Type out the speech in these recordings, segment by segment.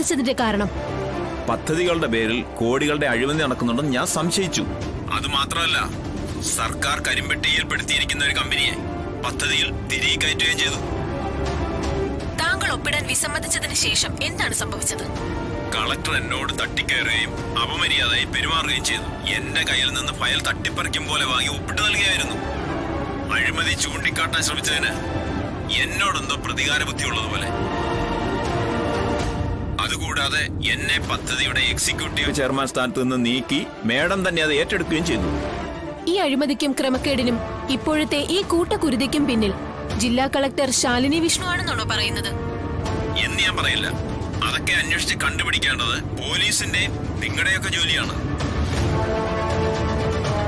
വിസമ്മതിച്ചതിന്റെ കാരണം? പദ്ധതികളുടെ പേരിൽ കോടികളുടെ അഴിമതി നടക്കുന്നുണ്ടെന്ന് ഞാൻ സംശയിച്ചു. അതുമാത്രമല്ല, സർക്കാർ കരിമ്പെട്ടിയിൽപ്പെടുത്തിയിരിക്കുന്ന ഒരു കമ്പനിയെ പദ്ധതിയിൽ തിരികെ കയറ്റുകയും ചെയ്തു. താങ്കൾ ഒപ്പിടാൻ വിസമ്മതിച്ചതിന് ശേഷം എന്താണ് സംഭവിച്ചത്? കളക്ടർ എന്നോട് തട്ടിക്കയറുകയും അപമര്യാദയായി പെരുമാറുകയും ചെയ്തു. എന്റെ കയ്യിൽ നിന്ന് ഫയൽ തട്ടിപ്പറിക്കും പോലെ വാങ്ങി ഒപ്പിട്ട് നൽകുകയായിരുന്നു. അഴിമതി ചൂണ്ടിക്കാട്ടാൻ ശ്രമിച്ചതിന് എന്നോടെന്തോ പ്രതികാര ബുദ്ധിയുള്ളതുപോലെ. അതുകൂടാതെ എന്നെ പദ്ധതിയുടെ എക്സിക്യൂട്ടീവ് ചെയർമാൻ സ്ഥാനത്ത് നിന്ന് നീക്കി മേഡം തന്നെ അത് ഏറ്റെടുക്കുകയും ചെയ്തു. ഈ അഴിമതിക്കും ക്രമക്കേടിനും ഇപ്പോഴത്തെ ഈ കൂട്ടക്കുരുതിക്കും പിന്നിൽ ജില്ലാ കളക്ടർ ശാലിനി വിഷ്ണു ആണെന്നാണോ പറയുന്നത്? എന്ന് ഞാൻ പറയില്ല. അതൊക്കെ അന്വേഷിച്ച് കണ്ടുപിടിക്കേണ്ടത് പോലീസിന്റെയും നിങ്ങളുടെയൊക്കെ ജോലിയാണ്.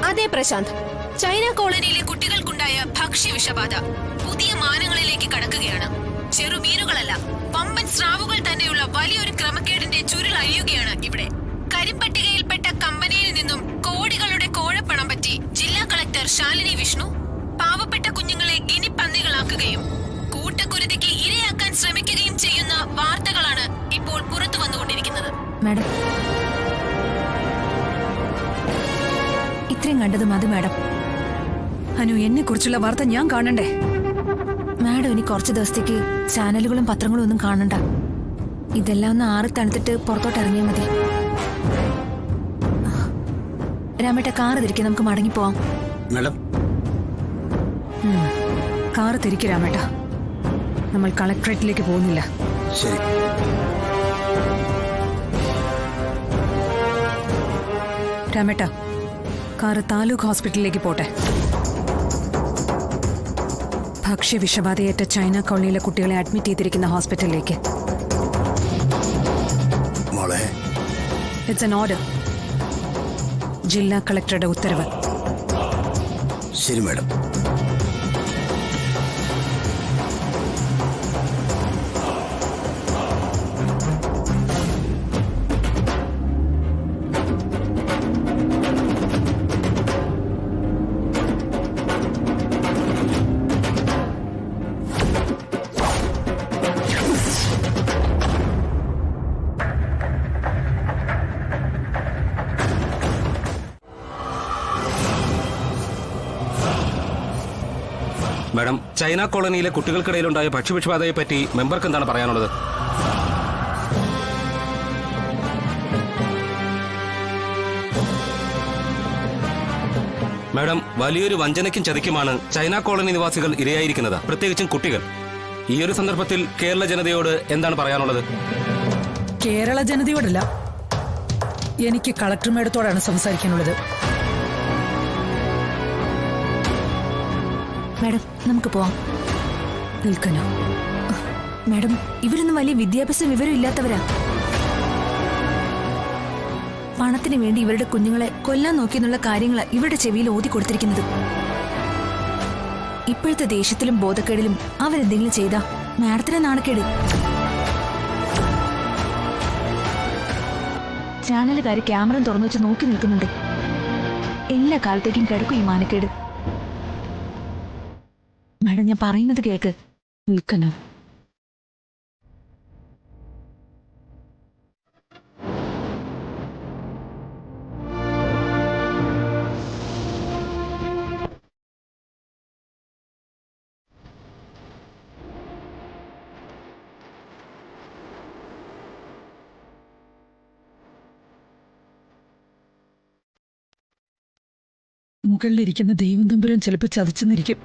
അതെ പ്രശാന്ത്, ചൈന കോളനിയിലെ കുട്ടികൾക്കുണ്ടായ ഭക്ഷ്യവിഷബാധ പുതിയ മാനങ്ങളിലേക്ക് കടക്കുകയാണ്. ചെറുമീനുകളല്ല, പമ്പൻ സ്രാവുകൾ തന്നെയുള്ള വലിയൊരു ക്രമക്കേടിന്റെ ചുരുളഴിയുകയാണ് ഇവിടെ. കരിമ്പട്ടികയിൽപ്പെട്ട കമ്പനിയിൽ നിന്നും കോടികളുടെ കോഴപ്പണം പറ്റി ജില്ലാ കളക്ടർ ശാലിനി വിഷ്ണു പാവപ്പെട്ട കുഞ്ഞുങ്ങളെ ഗിനിപ്പന്നികളാക്കുകയും കൂട്ടക്കുരുതിക്ക് ഇരയാക്കാൻ ശ്രമിക്കുകയും ചെയ്യുന്ന വാർത്തകളാണ് ഇപ്പോൾ പുറത്തു വന്നുകൊണ്ടിരിക്കുന്നത്. മാഡം, ഇത്രയും കണ്ടത് മതി മാഡം. അനു, എന്നെ കുറിച്ചുള്ള വാർത്ത ഞാൻ കാണണ്ടേ? മാഡം ഇനി കുറച്ച് ദിവസത്തേക്ക് ചാനലുകളും പത്രങ്ങളും ഒന്നും കാണണ്ട. ഇതെല്ലാം ഒന്ന് ആറി തണുത്തിട്ട് പുറത്തോട്ട് ഇറങ്ങിയാൽ മതി. രാമേട്ട, കാറ് തിരികെ നമുക്ക് മടങ്ങിപ്പോവാം. കാറ് തിരികെ രാമേട്ട, നമ്മൾ കളക്ടറേറ്റിലേക്ക് പോകുന്നില്ല. ശരി. രാമേട്ട, കാറ് താലൂക്ക് ഹോസ്പിറ്റലിലേക്ക് പോട്ടെ. ഭക്ഷ്യവിഷബാധയേറ്റ ചൈന കോളനിയിലെ കുട്ടികളെ അഡ്മിറ്റ് ചെയ്തിരിക്കുന്ന ഹോസ്പിറ്റലിലേക്ക്. It's an order. ജില്ലാ കളക്ടറുടെ ഉത്തരവ്. ശരി മാഡം. മാഡം, ചൈന കോളനിയിലെ കുട്ടികൾക്കിടയിലുണ്ടായ ഭക്ഷ്യവിഷബാധയെ പറ്റി മെമ്പർക്ക് എന്താണ് പറയാനുള്ളത്? മാഡം, വലിയൊരു വഞ്ചനയ്ക്കും ചതിക്കുമാണ് ചൈന കോളനി നിവാസികൾ ഇരയായിരിക്കുന്നത്, പ്രത്യേകിച്ചും കുട്ടികൾ. ഈ ഒരു സന്ദർഭത്തിൽ കേരള ജനതയോട് എന്താണ് പറയാനുള്ളത്? കേരള ജനതയോടല്ല, എനിക്ക് കളക്ടർ മേഡത്തോടാണ് സംസാരിക്കാനുള്ളത്. മാഡം, നമുക്ക് പോവാം. നിൽക്കണോ മാഡം? ഇവരൊന്നും വലിയ വിദ്യാഭ്യാസം വിവരം ഇല്ലാത്തവരാ. പണത്തിന് വേണ്ടി ഇവരുടെ കുഞ്ഞുങ്ങളെ കൊല്ലാൻ നോക്കിയെന്നുള്ള കാര്യങ്ങളാ ഇവരുടെ ചെവിയിൽ ഓതി കൊടുത്തിരിക്കുന്നത്. ഇപ്പോഴത്തെ ദേഷ്യത്തിലും ബോധക്കേടിലും അവരെന്തെങ്കിലും ചെയ്താ മാഡത്തിനെ നാണക്കേട്. ചാനലുകാര് ക്യാമറ തുറന്നു വെച്ച് നോക്കി നിൽക്കുന്നുണ്ട്. എല്ലാ കാലത്തേക്കും കിടക്കും ഈ മാനക്കേട്. മാഡം, ഞാൻ പറയുന്നത് കേക്ക്. നിൽക്കണോ? മുകളിലിരിക്കുന്ന ദൈവം തമ്പുരാൻ ചിലപ്പോൾ ചതിച്ചെന്നിരിക്കും.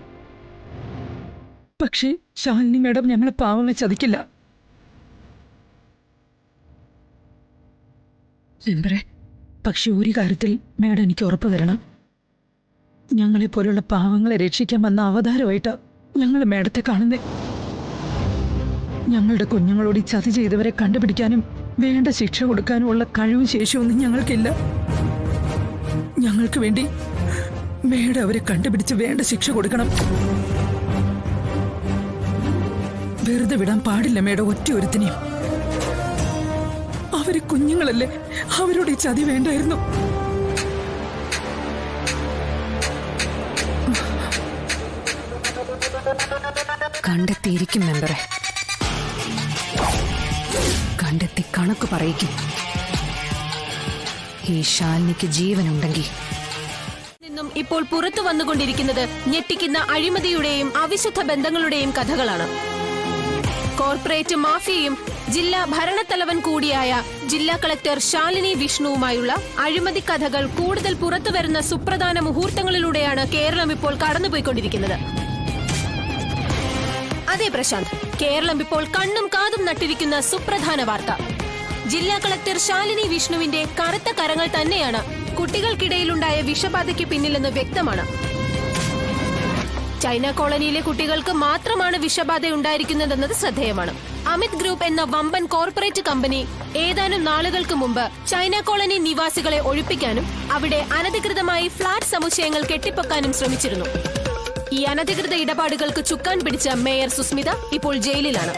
പക്ഷേ ശാലിനി മാഡം ഞങ്ങളെ പാവങ്ങളെ ചതിക്കില്ല. മെമ്പറെ, പക്ഷെ ഒരു കാര്യത്തിൽ മാഡം എനിക്ക് ഉറപ്പ് തരണം. ഞങ്ങളെ പോലുള്ള പാവങ്ങളെ രക്ഷിക്കാൻ വന്ന അവതാരമായിട്ടാ ഞങ്ങൾ മാഡത്തെ കാണുന്നത്. ഞങ്ങളുടെ കുഞ്ഞുങ്ങളോട് ഈ ചതി ചെയ്തവരെ കണ്ടുപിടിക്കാനും വേണ്ട ശിക്ഷ കൊടുക്കാനും ഉള്ള കഴിവും ശേഷിയൊന്നും ഞങ്ങൾക്കില്ല. ഞങ്ങൾക്ക് വേണ്ടി മേഡം അവരെ കണ്ടുപിടിച്ച് വേണ്ട ശിക്ഷ കൊടുക്കണം. വെറുതെ വിടാൻ പാടില്ല മേഡം ഒറ്റ ഒരുത്തിനെയും. അവര് കുഞ്ഞുങ്ങളല്ലേ, അവരോട് ഈ ചതി വേണ്ടായിരുന്നു. കണ്ടെത്തിയിരിക്കും മെമ്പറെ. കണ്ടെത്തി കണക്ക് പറയിക്കും. ഈ ശാലിനിക്ക് ജീവനുണ്ടെങ്കിൽ നിന്നും ഇപ്പോൾ പുറത്തു വന്നുകൊണ്ടിരിക്കുന്നത് ഞെട്ടിക്കുന്ന അഴിമതിയുടെയും അവിശുദ്ധ ബന്ധങ്ങളുടെയും കഥകളാണ്. കോർപ്പറേറ്റ് മാഫിയയും ജില്ലാ ഭരണത്തലവൻ കൂടിയായ ജില്ലാ കളക്ടർ ശാലിനി വിഷ്ണുവുമായുള്ള അഴിമതി കഥകൾ കൂടുതൽ പുറത്തുവരുന്ന സുപ്രധാന മുഹൂർത്തങ്ങളിലൂടെയാണ് കേരളം ഇപ്പോൾ കടന്നുപോയിക്കൊണ്ടിരിക്കുന്നത്. അതെ പ്രശാന്ത്, കേരളം ഇപ്പോൾ കണ്ണും കാതും നട്ടിരിക്കുന്ന സുപ്രധാന വാർത്ത. ജില്ലാ കളക്ടർ ശാലിനി വിഷ്ണുവിന്റെ കറുത്ത കരങ്ങൾ തന്നെയാണ് കുട്ടികൾക്കിടയിലുണ്ടായ വിഷബാധയ്ക്ക് പിന്നിലെന്ന് വ്യക്തമാണ്. ചൈന കോളനിയിലെ കുട്ടികൾക്ക് മാത്രമാണ് വിഷബാധ ഉണ്ടായിരിക്കുന്നതെന്നത് ശ്രദ്ധേയമാണ്. അമിത് ഗ്രൂപ്പ് എന്ന വമ്പൻ കോർപ്പറേറ്റ് കമ്പനി ഏതാനും നാളുകൾക്ക് മുമ്പ് ചൈന കോളനി നിവാസികളെ ഒഴിപ്പിക്കാനും അവിടെ അനധികൃതമായി ഫ്ളാറ്റ് സമുച്ചയങ്ങൾ കെട്ടിപ്പൊക്കാനും ശ്രമിച്ചിരുന്നു. ഈ അനധികൃത ഇടപാടുകൾക്ക് ചുക്കാൻ പിടിച്ച മേയർ സുസ്മിത ഇപ്പോൾ ജയിലിലാണ്.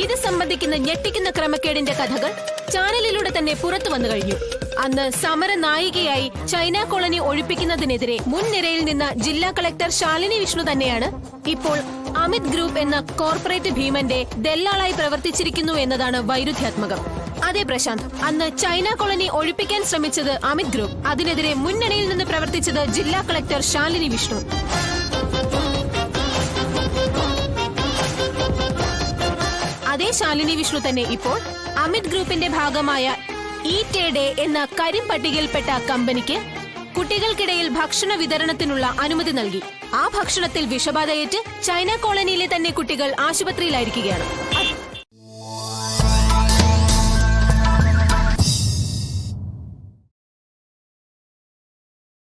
ഇത് സംബന്ധിക്കുന്ന ഞെട്ടിക്കുന്ന ക്രമക്കേടിന്റെ കഥകൾ ചാനലിലൂടെ തന്നെ പുറത്തു വന്നു കഴിഞ്ഞു. അന്ന് സമര നായികയായി ചൈന കോളനി ഒഴിപ്പിക്കുന്നതിനെതിരെ മുൻനിരയിൽ നിന്ന ജില്ലാ കളക്ടർ ശാലിനി വിഷ്ണു തന്നെയാണ് ഇപ്പോൾ അമിത് ഗ്രൂപ്പ് എന്ന കോർപ്പറേറ്റ് ഭീമന്റെ ദല്ലാളായി പ്രവർത്തിച്ചിരിക്കുന്നു എന്നതാണ് വൈരുദ്ധ്യാത്മകം. അതെ പ്രശാന്ത്, അന്ന് ചൈന കോളനി ഒഴിപ്പിക്കാൻ ശ്രമിച്ചത് അമിത് ഗ്രൂപ്പ്, അതിനെതിരെ മുൻനിരയിൽ നിന്ന് പ്രവർത്തിച്ചത് ജില്ലാ കളക്ടർ ശാലിനി വിഷ്ണു. അതേ ശാലിനി വിഷ്ണു തന്നെ ഇപ്പോൾ അമിത് ഗ്രൂപ്പിന്റെ ഭാഗമായ ഈറ്റ് എ ഡേ എന്ന കരിമ്പട്ടികയിൽപ്പെട്ട കമ്പനിക്ക് കുട്ടികൾക്കിടയിൽ ഭക്ഷണ വിതരണത്തിനുള്ള അനുമതി നൽകി. ആ ഭക്ഷണത്തിൽ വിഷബാധയേറ്റ് ചൈന കോളനിയിലെ തന്നെ കുട്ടികൾ ആശുപത്രിയിലായിരിക്കുകയാണ്.